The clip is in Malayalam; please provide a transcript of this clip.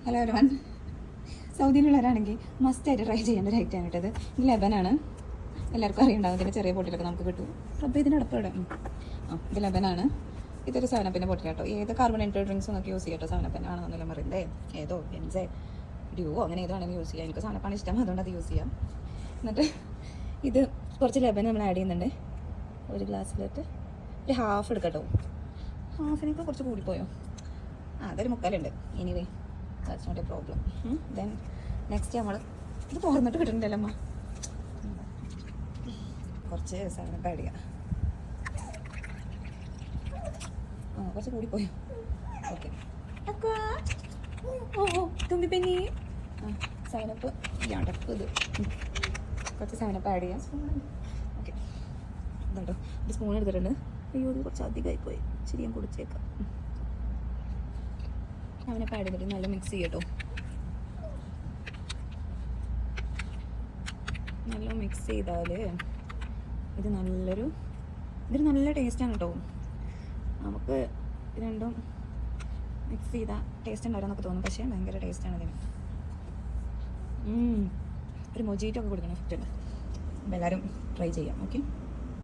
Hello everyone. സൗദിയിലുള്ളവരാണെങ്കിൽ മസ്റ്റായിട്ട് ട്രൈ ചെയ്യേണ്ട ഒരു ഐറ്റം ആണ്. ഇത് ലെബനാണ്. എല്ലാവർക്കും അറിയുണ്ടാവും. ഇതിൻ്റെ ചെറിയ ബോട്ടിലൊക്കെ നമുക്ക് കിട്ടും. അപ്പോൾ ഇതിനടപ്പം ഇവിടെ ഇത് ലെബനാണ്. ഇതൊരു സെവനപ്പിൻ്റെ ബോട്ടിൽ കേട്ടോ. ഏത് കാർബണേറ്റഡ് ഡ്രിങ്ക്സ് നമുക്ക് യൂസ് ചെയ്യാം കേട്ടോ. സെവനപ്പിൻ്റെ ആണെന്നൊന്നും പറയുന്നത് ഏതോ എൻസേ ഡ്യൂവോ അങ്ങനെ ഏതോ ആണെങ്കിൽ യൂസ് ചെയ്യാം. എനിക്ക് സെവനപ്പാണ് ഇഷ്ടം, അതുകൊണ്ട് അത് യൂസ് ചെയ്യാം. എന്നിട്ട് ഇത് കുറച്ച് ലെബൻ നമ്മൾ ആഡ് ചെയ്യുന്നുണ്ട്. ഒരു ഗ്ലാസ്സിലിട്ട് ഒരു ഹാഫ് എടുക്കട്ടോ. ഹാഫിനൊക്കെ കുറച്ച് കൂടിപ്പോയോ? അതൊരു മുക്കാലുണ്ട്. Anyway that's not a problem. Then next നമ്മൾ ഇത് തുറന്നിട്ട് കിട്ടുന്നുണ്ടല്ലോ അമ്മ. കുറച്ച് സാധനം ആഡ് ചെയ്യാം. കുറച്ച് കൂടിപ്പോയോ? ഓക്കെ. ഓ തുമ്പിപ്പനി സെവനപ്പ് അടപ്പ്. ഇത് കുറച്ച് സെവനപ്പ് ആഡ് ചെയ്യാം. ഓക്കെ ഇതാട്ടോ. ഇത് സ്പൂൺ എടുത്തിട്ടുണ്ട്. അയ്യോ ഇത് കുറച്ച് അധികമായിപ്പോയി. ശരി, ഞാൻ കുടിച്ചേക്കാം. അവനെ പാഡ് ചെയ്തിട്ട് നല്ല മിക്സ് ചെയ്യട്ടോ. നല്ല മിക്സ് ചെയ്താൽ ഇതൊരു നല്ല ടേസ്റ്റാണ് കേട്ടോ. നമുക്ക് രണ്ടും മിക്സ് ചെയ്താൽ ടേസ്റ്റ് ഉണ്ടാവുമെന്നൊക്കെ തോന്നും, പക്ഷേ ഭയങ്കര ടേസ്റ്റാണ് ഇതിന്. ഒരു മൊജീറ്റോ ഒക്കെ കൊടുക്കണം എഫക്റ്റ് ഉണ്ട്. അപ്പോൾ എല്ലാവരും ട്രൈ ചെയ്യാം. ഓക്കെ.